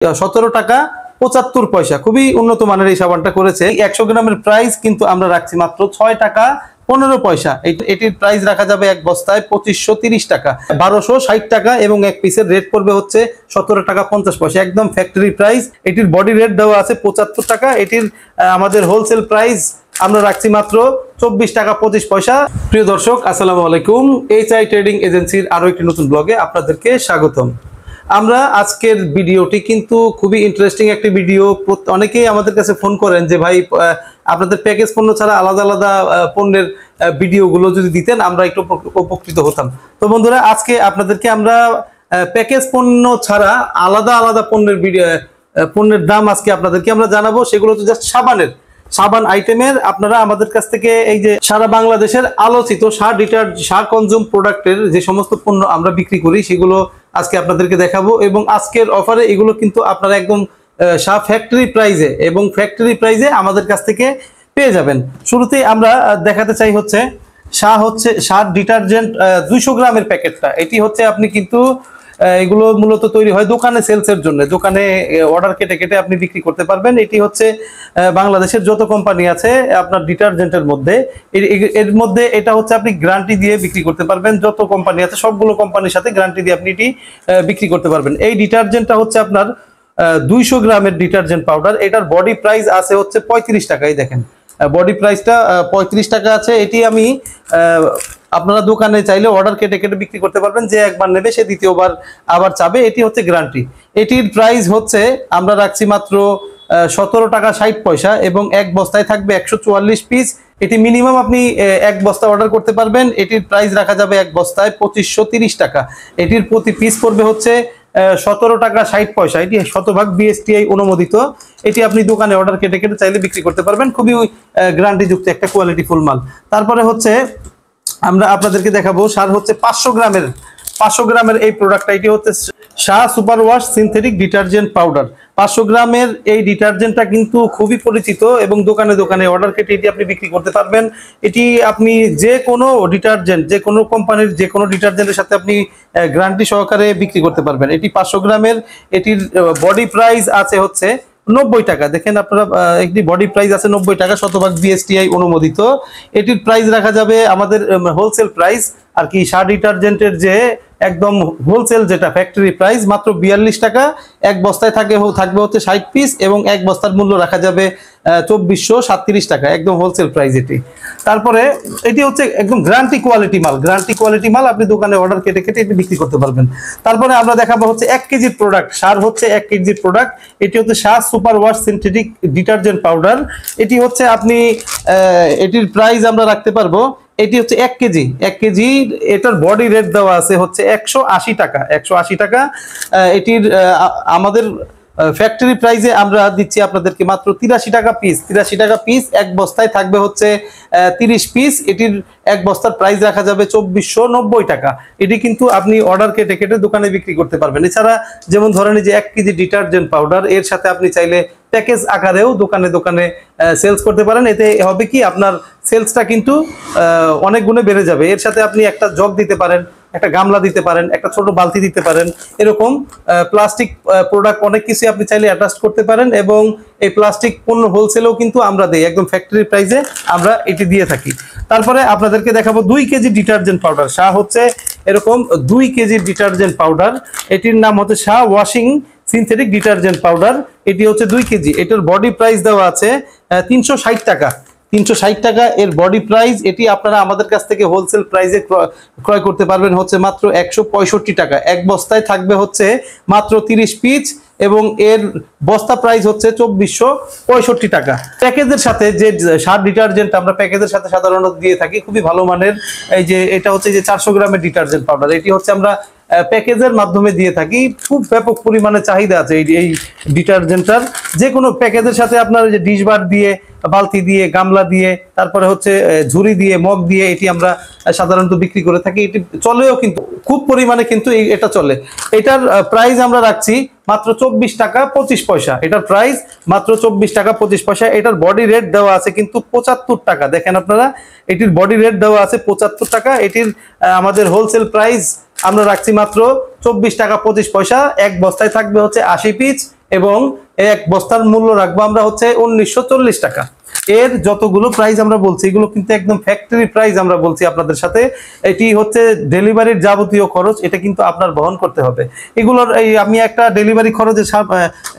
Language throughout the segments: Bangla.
17 টাকা 75 পয়সা। খুবই উন্নত মানের এই সাবানটা করেছে। 100 গ্রামের প্রাইস কিন্তু আমরা রাখছি মাত্র 6 টাকা 15 পয়সা। এটির প্রাইস রাখা যাবে এক বস্তায় 2530 টাকা, 1260 টাকা এবং এক পিসের রেট পড়বে হচ্ছে 17 টাকা 50 পয়সা, একদম ফ্যাক্টরি প্রাইস। এটির বডি রেট দেওয়া আছে 75 টাকা। এটির আমাদের হোলসেল প্রাইস আমরা রাখছি মাত্র 24 টাকা 25 পয়সা। প্রিয় দর্শক, আসসালামু আলাইকুম। এইচআই ট্রেডিং এজেন্সির আরো একটি নতুন ব্লগে আপনাদেরকে স্বাগতম। আমরা আজকের ভিডিওটি কিন্তু খুবই ইন্টারেস্টিং একটি ভিডিও। অনেকেই আমাদের কাছে ফোন করেন যে ভাই আপনাদের প্যাকেজ পণ্য ছাড়া আলাদা আলাদা পণ্যের ভিডিওগুলো যদি দিতেন আমরা একটু উপকৃত হতাম। তো বন্ধুরা, আজকে আপনাদেরকে আমরা প্যাকেজ পণ্য ছাড়া আলাদা আলাদা পণ্যের দাম আজকে আপনাদেরকে আমরা জানাবো। সেগুলো তো জাস্ট সাবান আইটেমের। আপনারা আমাদের কাছ থেকে এই যে সারা বাংলাদেশের আলোচিত সার কনজিউম প্রোডাক্টের যে সমস্ত পণ্য আমরা বিক্রি করি সেগুলো আজকে আপনাদেরকে দেখাবো। এবং আজকের অফারে এগুলো কিন্তু আপনারা একদম ফ্যাক্টরি প্রাইজে আমাদের কাছ থেকে পেয়ে যাবেন। শুরুতেই আমরা দেখাতে চাই হচ্ছে সার ডিটারজেন্ট 200 গ্রামের প্যাকেটটা। এটি হচ্ছে আপনি কিন্তু এগুলো মূলত তৈরি হয় দোকানে সেলসের জন্য, দোকানে অর্ডার কেটে কেটে আপনি বিক্রি করতে পারবেন। এটি হচ্ছে বাংলাদেশের যত কোম্পানি আছে আপনার ডিটারজেন্টের মধ্যে, এর মধ্যে এটা হচ্ছে আপনি গ্যারান্টি দিয়ে বিক্রি করতে পারবেন। যত কোম্পানি আছে সবগুলো কোম্পানির সাথে গ্যারান্টি দিয়ে আপনি এটি বিক্রি করতে পারবেন। এই ডিটারজেন্টটা হচ্ছে আপনার 200 গ্রামের ডিটারজেন্ট পাউডার। এটার বডি প্রাইস আছে হচ্ছে 35 টাকাই। দেখেন বডি প্রাইসটা 35 টাকা আছে। এটি আমি আপনারা দোকানে চাইলে অর্ডার কেটে কেটে বিক্রি করতে পারবেন। যে একবার নেবে সে দ্বিতীয়বার আবার চাবে। এটি হচ্ছে গ্যারান্টি। এটির প্রাইস হচ্ছে আমরা রাখছি মাত্র 17 টাকা 60 পয়সা এবং এক বস্তায় থাকবে 144 পিস। এটি মিনিমাম আপনি এক বস্তা অর্ডার করতে পারবেন। এটির প্রাইস রাখা যাবে এক বস্তায় 2530 টাকা। এটির প্রতি পিস পড়বে হচ্ছে 17 টাকা 60 পয়সা। এটি শতভাগ বিএসটিআই অনুমোদিত। এটি আপনি দোকানে অর্ডার কেটে কেটে চাইলে বিক্রি করতে পারবেন। খুবই গ্যারান্টিযুক্ত একটা কোয়ালিটি ফুল মাল। তারপরে হচ্ছে আমরা আপনাদেরকে দেখাবো সার হচ্ছে 500 গ্রামের এই প্রোডাক্টটা। এটি হচ্ছে Shah super wash synthetic detergent powder. 500 গ্রামের এই ডিটারজেন্টটা কিন্তু খুবই পরিচিত এবং দোকানে দোকানে অর্ডার কেটে এটি আপনি বিক্রি করতে পারবেন। এটি আপনি যে কোনো ডিটারজেন্ট, যে কোনো কোম্পানির যে কোনো ডিটারজেন্টের সাথে আপনি গ্যারান্টি সহকারে বিক্রি করতে পারবেন। এটি 500 গ্রামের। এটির বডি প্রাইস আছে হচ্ছে 90 টাকা। দেখেন আপনারা, একটি বডি প্রাইস আছে 90 টাকা, শতভাগ বিএসটিআই অনুমোদিত। এটির প্রাইস রাখা যাবে আমাদের হোলসেল প্রাইস আর কি, সার ডিটারজেন্টের যে একদম হোলসেল যেটা ফ্যাক্টরি প্রাইস মাত্র 42 টাকা। এক বস্তায় থাকবে হচ্ছে 60 পিস এবং এক বস্তার মূল্য রাখা যাবে 2437 টাকা, একদম হোলসেল প্রাইস এটি। তারপরে এটি হচ্ছে একদম গ্যারান্টি কোয়ালিটি মাল। আপনি দোকানে অর্ডার কেটে কেটে এটি বিক্রি করতে পারবেন। তারপরে আমরা দেখাবো হচ্ছে 1 কেজির প্রোডাক্ট। সার হচ্ছে 1 কেজির প্রোডাক্ট। এটি হচ্ছে Shah super wash synthetic detergent powder. এটি হচ্ছে আপনি এটির প্রাইস আমরা রাখতে পারবো, এটি হচ্ছে 1 কেজি। এটার বডি রেট দেওয়া আছে হচ্ছে 180 টাকা। এটির আমাদের ফ্যাক্টরি প্রাইসে আমরা দিচ্ছি আপনাদেরকে মাত্র 83 টাকা পিস। এক বস্তায় থাকবে হচ্ছে 30 পিস। এটির এক বস্তার প্রাইস রাখা যাবে 2490 টাকা। এটি কিন্তু আপনি অর্ডার কেটে কেটে দোকানে বিক্রি করতে পারবেন। এছাড়া যেমন ধরেন যে 1 কেজি ডিটারজেন্ট পাউডার, এর সাথে আপনি চাইলে প্যাকেজ আকারেও দোকানে দোকানে সেলস করতে পারেন। এতে হবে কি, আপনার সেলসটা কিন্তু অনেক গুণে বেড়ে যাবে। এর সাথে আপনি একটা জগ দিতে পারেন, একটা গামলা দিতে পারেন, একটা ছোট বালতি দিতে পারেন। এরকম প্লাস্টিক প্রোডাক্ট অনেক কিছু আপনি চাইলে অ্যাটাচ করতে পারেন। এবং এই প্লাস্টিক পণ্য হোলসেলেও কিন্তু আমরা দেই, একদম ফ্যাক্টরি প্রাইসে আমরা এটি দিয়ে থাকি। তারপরে আপনাদেরকে দেখাবো 2 কেজি ডিটারজেন্ট পাউডার। শাহ হচ্ছে এরকম 2 কেজি ডিটারজেন্ট পাউডার। এটির নাম হচ্ছে Shah washing synthetic detergent powder. এটি হচ্ছে 2 কেজি। এটার বডি প্রাইস দেওয়া আছে 360 টাকা এর বডি প্রাইস। এটি আপনারা আমাদের কাছ থেকে হোলসেল প্রাইসে ক্রয় করতে পারবেন হচ্ছে মাত্র 165 টাকা। এক বস্তায় থাকবে হচ্ছে মাত্র 30 পিস এবং এর বস্তা প্রাইস হচ্ছে 2465 টাকা। প্যাকেজের সাথে যে সার ডিটারজেন্ট আমরা প্যাকেজের সাথে সাধারণত দিয়ে থাকি খুবই ভালো মানের, এই যে এটা হচ্ছে যে 400 গ্রামের ডিটারজেন্ট পাউডার। এটি হচ্ছে আমরা প্যাকেজের মাধ্যমে দিয়ে থাকি। খুব ব্যাপক পরিমাণে চাহিদা আছে এই ডিটারজেন্টটার। যে কোনো প্যাকেজের সাথে আপনার যে ডিশবার দিয়ে, বালতি দিয়ে, গামলা দিয়ে, তারপরে হচ্ছে ঝুড়ি দিয়ে, মগ দিয়ে এটি আমরা সাধারণত বিক্রি করে থাকি। এটি চলেও কিন্তু খুব পরিমাণে, কিন্তু এটা চলে। এটার প্রাইস আমরা রাখছি মাত্র 24 টাকা 25 পয়সা। এটার প্রাইস মাত্র 24 টাকা 25 পয়সা। এটার বডি রেট দেওয়া আছে কিন্তু 75 টাকা। দেখেন আপনারা, এটির বডি রেট দেওয়া আছে 75 টাকা। এটির আমাদের হোলসেল প্রাইস আমরা রাখছি মাত্র 24 টাকা 25 পয়সা। এক বস্তায় থাকবে হচ্ছে 80 পিস এবং এক বস্তার মূল্য রাখবো আমরা হচ্ছে 1940 টাকা। এর যতগুলো প্রাইস আমরা বলছি এগুলো কিন্তু একদম ফ্যাক্টরি প্রাইস আমরা বলছি আপনাদের সাথে। এটি হচ্ছে ডেলিভারির যাবতীয় খরচ, এটা কিন্তু আপনার বহন করতে হবে। এগুলোর আমি একটা ডেলিভারি খরচের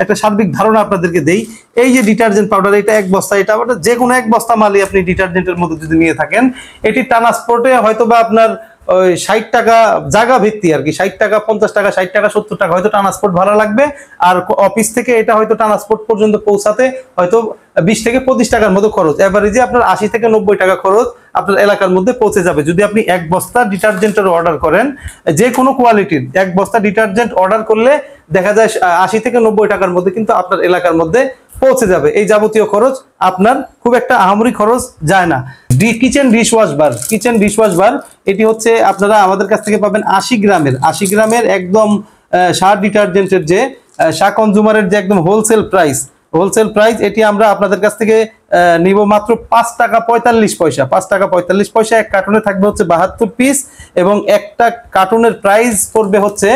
একটা সার্বিক ধারণা আপনাদেরকে দেই। এই যে ডিটারজেন্ট পাউডার, এটা এক বস্তা, এটা যে কোনো এক বস্তা মালই আপনি ডিটারজেন্টের মধ্যে যদি নিয়ে থাকেন, এটি ট্রান্সপোর্টে হয়তো বা আপনার 60 টাকা জায়গা ভিত্তি আর কি, 60 টাকা 50 টাকা 60 টাকা 70 টাকা হয়তো ট্রান্সপোর্ট ভাড়া লাগবে। আর অফিস থেকে এটা হয়তো ট্রান্সপোর্ট পর্যন্ত পৌঁছাতে হয়তো 20 থেকে 25 টাকার মতো খরচ, এভারেজে আপনার 80 থেকে 90 টাকা খরচ আপনার এলাকার মধ্যে পৌঁছে যাবে। যদি আপনি এক বস্তা ডিটারজেন্টের অর্ডার করেন, যে কোনো কোয়ালিটির এক বস্তা ডিটারজেন্ট অর্ডার করলে দেখা যায় 80 থেকে 90 টাকার মধ্যে কিন্তু আপনার এলাকার মধ্যে পৌঁছে যাবে। এই যাবতীয় খরচ আপনার খুব একটা আহামরি খরচ যায় না। কিচেন ডিশওয়াশ বার, এটি হচ্ছে আপনারা আমাদের কাছ থেকে পাবেন 80 গ্রামের একদম সার ডিটারজেন্টের যে সার কনজিউমারের যে একদম হোলসেল প্রাইস, এটি আমরা আপনাদের কাছ থেকে নিব মাত্র 5 টাকা 45 পয়সা। 5 টাকা 45 পয়সা। এক কার্টুনে থাকবে হচ্ছে 72 পিস এবং একটা কার্টুনের প্রাইস পড়বে হচ্ছে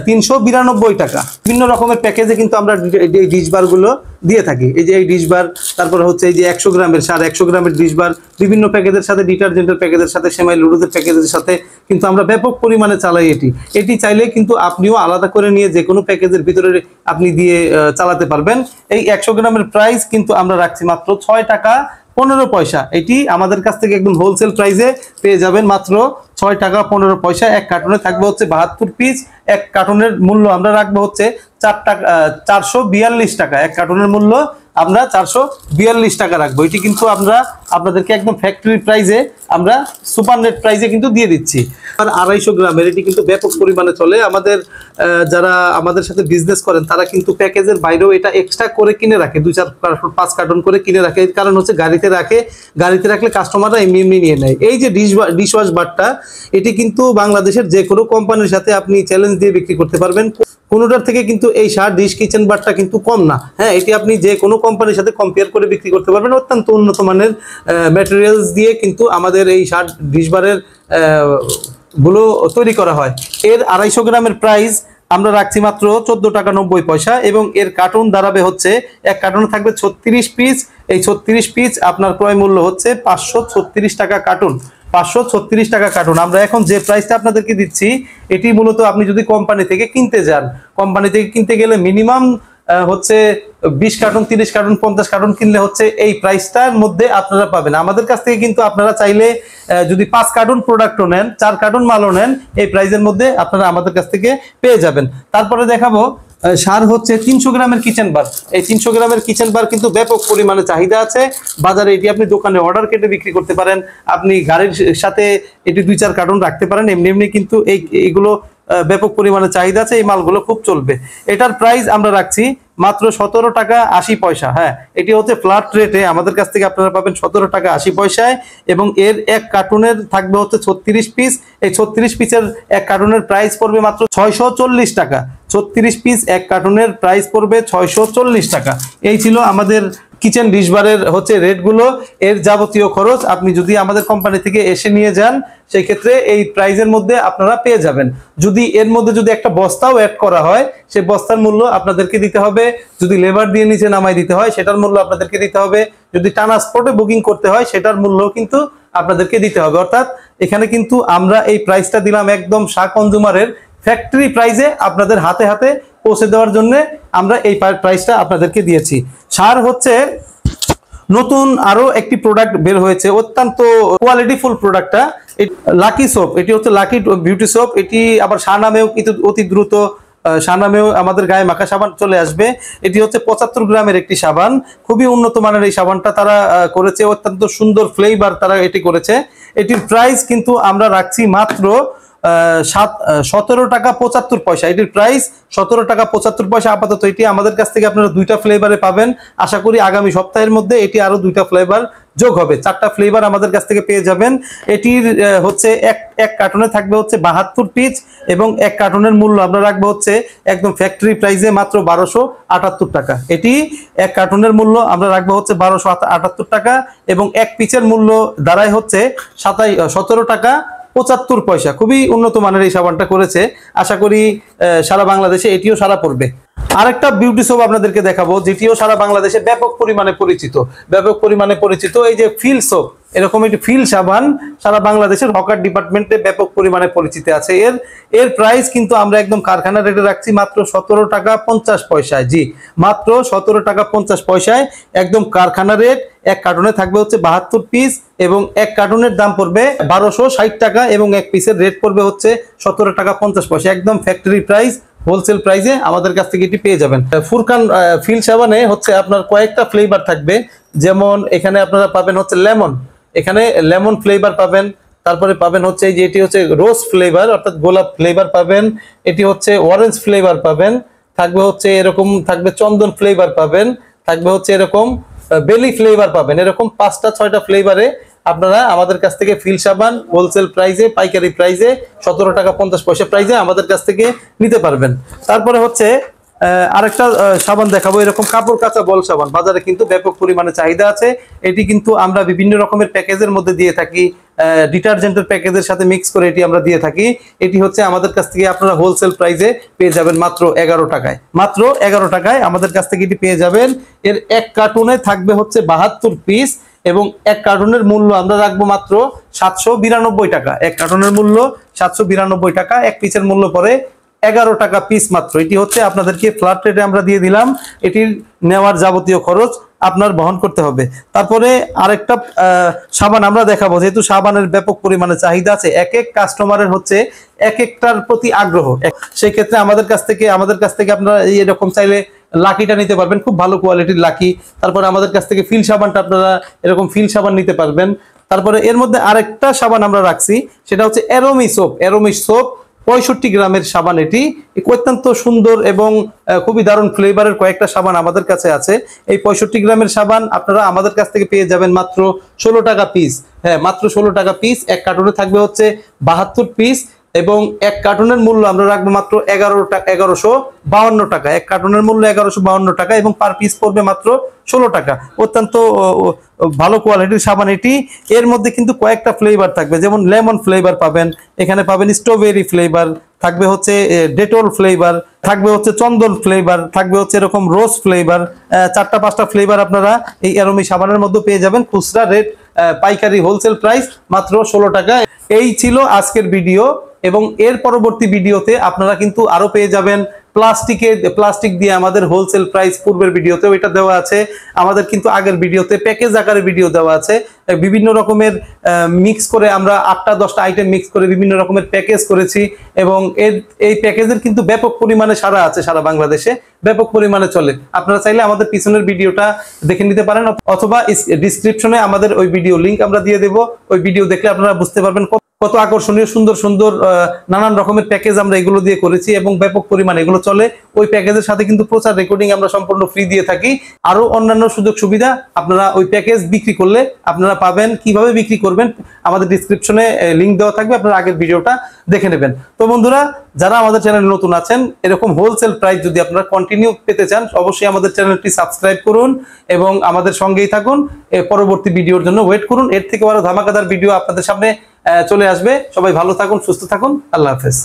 392 টাকা। বিভিন্ন রকমের প্যাকেজে কিন্তু আমরা এই ডিশবার গুলো দিয়ে থাকি। এই যে এই ডিশবার, তারপরে হচ্ছে এই যে 100 গ্রামের সার, 100 গ্রামের ডিশবার, বিভিন্ন প্যাকেজের সাথে, ডিটারজেন্টের প্যাকেজের সাথে, সেমাই লুডুদের প্যাকেজের সাথে কিন্তু আমরা ব্যাপক পরিমাণে চালাই। এটি চাইলে কিন্তু আপনিও আলাদা করে নিয়ে যে কোনো প্যাকেজের ভিতরে আপনি দিয়ে চালাতে পারবেন। এই 100 গ্রামের প্রাইস কিন্তু আমরা রাখছি মাত্র 6 টাকা 15 পয়সা। এটি আমাদের কাছ থেকে একদম হোলসেল প্রাইসে পেয়ে যাবেন মাত্র 6 টাকা 15 পয়সা। এক কার্টুনে থাকবে হচ্ছে 72 পিস। এক কার্টুনের মূল্য আমরা রাখবো হচ্ছে 442 টাকা। এক কার্টুনের মূল্য আমরা 442 টাকা রাখবো। এটি কিন্তু আমরা আপনাদেরকে একদম ফ্যাক্টরি প্রাইসে, আমরা সুপার নেট প্রাইসে কিন্তু দিয়ে দিচ্ছি। আর 250 গ্রামের এটি কিন্তু ব্যাপক পরিমাণে চলে। আমাদের যারা আমাদের সাথে বিজনেস করেন তারা কিন্তু প্যাকেজের বাইরেও এটা এক্সট্রা করে কিনে রাখে, 2-4 কার্টুন 5 কার্টুন করে কিনে রাখে। এর কারণ হচ্ছে গাড়িতে রাখলে কাস্টমাররা এমনি নিয়ে নেয়। এই যে ডিশওয়াশ বারটা, এটি কিন্তু বাংলাদেশের যে কোনো কোম্পানির সাথে আপনি চ্যালেঞ্জ দিয়ে বিক্রি করতে পারবেন। কোনোটার থেকে কিন্তু এই সার ডিশ কিচেন বারটা কিন্তু কম না। হ্যাঁ, এটি আপনি যে কোনো কোম্পানির সাথে কম্পেয়ার করে বিক্রি করতে পারবেন। অত্যন্ত উন্নত মানের ম্যাটেরিয়ালস দিয়ে কিন্তু আমাদের এই সার ডিশ বারের গুলো তৈরি করা হয়। এর 250 গ্রামের প্রাইস আমরা রাখছি মাত্র 14 টাকা 90 পয়সা এবং এর কার্টুন দাঁড়াবে হচ্ছে, এক কার্টুনে থাকবে 36 পিস। এই 36 পিস আপনার ক্রয় মূল্য হচ্ছে 536 টাকা কার্টুন। 536 টাকা কার্টুন। আমরা এখন যে প্রাইসটা আপনাদেরকে দিচ্ছি, এটি মূলত আপনি যদি কোম্পানি থেকে কিনতে যান, কোম্পানি থেকে কিনতে গেলে মিনিমাম হচ্ছে 20 কার্টুন 30 কার্টুন 50 কার্টুন কিনলে হচ্ছে এই প্রাইসটার মধ্যে আপনারা পাবেন। আমাদের কাছ থেকে কিন্তু আপনারা চাইলে যদি 5 কার্টুন প্রোডাক্টও নেন, 4 কার্টুন মালও নেন, এই প্রাইসের মধ্যে আপনারা আমাদের কাছ থেকে পেয়ে যাবেন। তারপরে দেখাবো সার হচ্ছে 300 গ্রামের কিচেন বার। এই 300 গ্রামের কিচেন বার কিন্তু ব্যাপক পরিমাণে চাহিদা আছে বাজারে। এটি আপনি দোকানে অর্ডার কেটে বিক্রি করতে পারেন, আপনি গাড়ির সাথে এটি 2-4 কার্টুন রাখতে পারেন। এমনি কিন্তু এইগুলো ব্যাপক পরিমাণে চাহিদা আছে, এই মালগুলো খুব চলবে। এটার প্রাইস আমরা রাখছি মাত্র 17 টাকা 80 পয়সা। হ্যাঁ, এটি হচ্ছে ফ্ল্যাট রেটে আমাদের কাছ থেকে আপনারা পাবেন 17 টাকা 80 পয়সায় এবং এর এক কার্টুনের থাকবে হচ্ছে 36 পিস। এই 36 পিসের এক কার্টুনের প্রাইস পড়বে মাত্র 640 টাকা। 36 পিস এক কার্টুনের প্রাইস পড়বে 640 টাকা। এই ছিল আমাদের কিচেন ডিশবারের হচ্ছে রেটগুলো। এর যাবতীয় খরচ আপনি যদি আমাদের কোম্পানি থেকে এসে নিয়ে যান, সেই ক্ষেত্রে এই প্রাইজের মধ্যে আপনারা পেয়ে যাবেন। যদি এর মধ্যে যদি একটা বস্তাও অ্যাড করা হয়, সেই বস্তার মূল্য আপনাদেরকে দিতে হবে। যদি লেবার দিয়ে নিচে নামাই দিতে হয়, সেটার মূল্য আপনাদেরকে দিতে হবে। যদি ট্রান্সপোর্টে বুকিং করতে হয়, সেটার মূল্য কিন্তু আপনাদেরকে দিতে হবে। অর্থাৎ এখানে কিন্তু আমরা এই প্রাইসটা দিলাম একদম সার কনজিউমারের ফ্যাক্টরি প্রাইসে, আপনাদের হাতে হাতে পৌঁছে দেওয়ার জন্য আমরা এই প্রাইসটা আপনাদেরকে দিয়েছি। সার হচ্ছে নতুন আরো একটি প্রোডাক্ট বের হয়েছে, অত্যন্ত কোয়ালিটিফুল প্রোডাক্টটা, লাকি সোপ। এটি হচ্ছে লাকি বিউটি সোপ। এটি আবার সার নামেও কিন্তু অতি দ্রুত সার নামেও আমাদের গায়ে মাখা সাবান চলে আসবে। এটি হচ্ছে 75 গ্রামের একটি সাবান, খুবই উন্নত মানের এই সাবানটা তারা করেছে, অত্যন্ত সুন্দর ফ্লেভার তারা এটি করেছে। এটির প্রাইস কিন্তু আমরা রাখছি মাত্র 17 টাকা 75 পয়সা। এটির প্রাইস 17 টাকা 75 পয়সা আপাতত। এটি আমাদের কাছ থেকে আপনারা 2টা ফ্লেভারে পাবেন। আশা করি আগামী সপ্তাহের মধ্যে এটি আরো 2টা ফ্লেভার যোগ হবে, 4টা ফ্লেভার আমাদের কাছ থেকে পেয়ে যাবেন। এটির হচ্ছে এক কার্টুনে থাকবে হচ্ছে 72 পিস এবং এক কার্টুনের মূল্য আমরা রাখবো হচ্ছে একদম ফ্যাক্টরি প্রাইসে মাত্র 1278 টাকা। এটি এক কার্টুনের মূল্য আমরা রাখবো হচ্ছে 1278 টাকা এবং এক পিসের মূল্য দাঁড়ায় হচ্ছে 17 টাকা 75 পয়সা। খুবই উন্নত মানের এই সাবানটা করেছে। আশা করি সারা বাংলাদেশে এটিও সারা পড়বে। আরেকটা বিউটি সোপ আপনাদেরকে দেখাবো, যেটিও সারা বাংলাদেশে ব্যাপক পরিমাণে পরিচিত, এই যে ফিল সোপ, এরকম একটি ফিল সাবান সারা বাংলাদেশের হকার ডিপার্টমেন্টে ব্যাপক পরিমাণে পরিচিত আছে। এর প্রাইস কিন্তু আমরা একদম কারখানা রেটে রাখছি মাত্র 17 টাকা 50 পয়সায়। জি, মাত্র 17 টাকা 50 পয়সায় একদম কারখানা রেট। এক কার্টুনে থাকবে হচ্ছে 72 পিস এবং এক কার্টুনের দাম পড়বে 1260 টাকা এবং এক পিসের রেট পড়বে হচ্ছে 17 টাকা 50 পয়সা। একদম ফ্যাক্টরি প্রাইস, হোলসেল প্রাইসে আমাদের কাছ থেকে এটি পেয়ে যাবেন। ফুরকান ফিল সাবানে হচ্ছে আপনার কয়েকটা ফ্লেভার থাকবে, যেমন এখানে আপনারা পাবেন হচ্ছে লেমন, এখানে লেমন ফ্লেভার পাবেন, তারপরে পাবেন হচ্ছে এই যে এটি হচ্ছে রোজ ফ্লেভার অর্থাৎ গোলাপ ফ্লেভার পাবেন, এটি হচ্ছে অরেঞ্জ ফ্লেভার পাবেন, থাকবে হচ্ছে এরকম, থাকবে চন্দন ফ্লেভার পাবেন, থাকবে হচ্ছে এরকম বেলি ফ্লেভার পাবেন। এরকম 5টা 6টা ফ্লেভারে আপনারা আমাদের কাছ থেকে ফিল সাবান হোলসেল প্রাইসে, পাইকারি প্রাইসে 17 টাকা 50 পয়সা প্রাইসে আমাদের কাছ থেকে নিতে পারবেন। তারপরে হচ্ছে আরেকটা সাবান দেখাবো, এরকম কাপড় কাচা বল সাবান বাজারে কিন্তু ব্যাপক পরিমাণে চাহিদা আছে। এটি কিন্তু আমরা বিভিন্ন রকমের প্যাকেজের মধ্যে দিয়ে থাকি, ডিটারজেন্টের প্যাকেজের সাথে মিক্স করে এটি আমরা দিয়ে থাকি। এটি হচ্ছে আমাদের কাছ থেকে আপনারা হোলসেল প্রাইসে পেয়ে যাবেন মাত্র 11 টাকায়, মাত্র 11 টাকায় আমাদের কাছ থেকে এটি পেয়ে যাবেন। এর এক কার্টুনে থাকবে হচ্ছে 72 পিস এবং এক কার্টুনের মূল্য আমরা রাখবো মাত্র 792 টাকা। এক কার্টুনের মূল্য 792 টাকা, এক পিসের মূল্য পরে 11 টাকা পিস মাত্র। এটি হচ্ছে আপনাদেরকে ফ্ল্যাট রেটে আমরা দিয়ে দিলাম, এটির নেওয়ার যাবতীয় খরচ আপনার বহন করতে হবে। তারপরে আরেকটা সাবান আমরা দেখাবো, যেহেতু সাবানের ব্যাপক পরিমাণে চাহিদা আছে, এক এক কাস্টমারের হচ্ছে এক একটার প্রতি আগ্রহ, সেই ক্ষেত্রে আমাদের কাছ থেকে আপনারা এরকম চাইলে লাকিটা নিতে পারবেন, খুব ভালো কোয়ালিটির লাকি। তারপরে আমাদের কাছ থেকে ফিল সাবানটা আপনারা এরকম ফিল সাবান নিতে পারবেন। তারপরে এর মধ্যে আরেকটা সাবান আমরা রাখছি, সেটা হচ্ছে অ্যারোমি সোপ 65 গ্রামের সাবান। এটি অত্যন্ত সুন্দর এবং খুবই দারুণ ফ্লেভারের কয়েকটা সাবান আমাদের কাছে আছে। এই 65 গ্রামের সাবান আপনারা আমাদের কাছ থেকে পেয়ে যাবেন মাত্র 16 টাকা পিস। হ্যাঁ, মাত্র 16 টাকা পিস। এক কার্টুনে থাকবে হচ্ছে 72 পিস এবং এক কার্টুনের মূল্য আমরা রাখবো মাত্র 1152 টাকা। এক কার্টুনের মূল্য 1152 টাকা এবং পার পিস পড়বে মাত্র 16 টাকা। অত্যন্ত ভালো কোয়ালিটির সাবান এটি। এর মধ্যে কিন্তু কয়েকটা ফ্লেভার থাকবে, যেমন লেমন ফ্লেভার পাবেন, এখানে পাবেন স্ট্রবেরি ফ্লেভার, থাকবে হচ্ছে ডেটল ফ্লেভার, থাকবে হচ্ছে চন্দন ফ্লেভার, থাকবে হচ্ছে এরকম রোজ ফ্লেভার। 4টা 5টা ফ্লেভার আপনারা এই অ্যারোমি সাবানের মধ্যে পেয়ে যাবেন। খুচরা রেট, পাইকারি হোলসেল প্রাইস মাত্র 16 টাকা। এই ছিল আজকের ভিডিও এবং এর পরবর্তী ভিডিওতে আপনারা কিন্তু আরো পেয়ে যাবেন প্লাস্টিক দিয়ে আমাদের হোলসেল প্রাইস। পূর্বের ভিডিওতেও এটা দেওয়া আছে, আমাদের কিন্তু আগের ভিডিওতে প্যাকেজ আকারে ভিডিও দেওয়া আছে। বিভিন্ন রকমের মিক্স করে আমরা 8টা 10টা আইটেম মিক্স করে বিভিন্ন রকমের প্যাকেজ করেছি এবং এই প্যাকেজের কিন্তু ব্যাপক পরিমাণে সারা বাংলাদেশে ব্যাপক পরিমাণে চলে। আপনারা চাইলে আমাদের পিছনের ভিডিওটা দেখে নিতে পারেন অথবা ডিসক্রিপশনে আমাদের ওই ভিডিও লিংক আমরা দিয়ে দেব। ওই ভিডিও দেখলে আপনারা বুঝতে পারবেন কত আকর্ষণীয় সুন্দর নানান রকমের প্যাকেজ আমরা এগুলো দিয়ে করেছি এবং ব্যাপক পরিমাণে এগুলো চলে। ওই প্যাকেজের সাথে কিন্তু প্রচার রেকর্ডিং আমরা সম্পূর্ণ ফ্রি দিয়ে থাকি। আরো অন্যান্য সুযোগ সুবিধা আপনারা ওই প্যাকেজ বিক্রি করলে আপনারা পাবেন। কিভাবে বিক্রি করবেন আমাদের ডিসক্রিপশনে লিংক দেওয়া থাকবে, আপনারা আগের ভিডিওটা দেখে নেবেন। তো বন্ধুরা, যারা আমাদের চ্যানেলে নতুন আছেন, এরকম হোলসেল প্রাইস যদি আপনারা কন্টিনিউ পেতে চান, অবশ্যই আমাদের চ্যানেলটি সাবস্ক্রাইব করুন এবং আমাদের সঙ্গেই থাকুন। পরবর্তী ভিডিওর জন্য ওয়েট করুন, এর থেকে আরো ধামাকাদার ভিডিও আপনাদের সামনে চলে আসবে। সবাই ভালো থাকুন, সুস্থ থাকুন, আল্লাহ হাফেজ।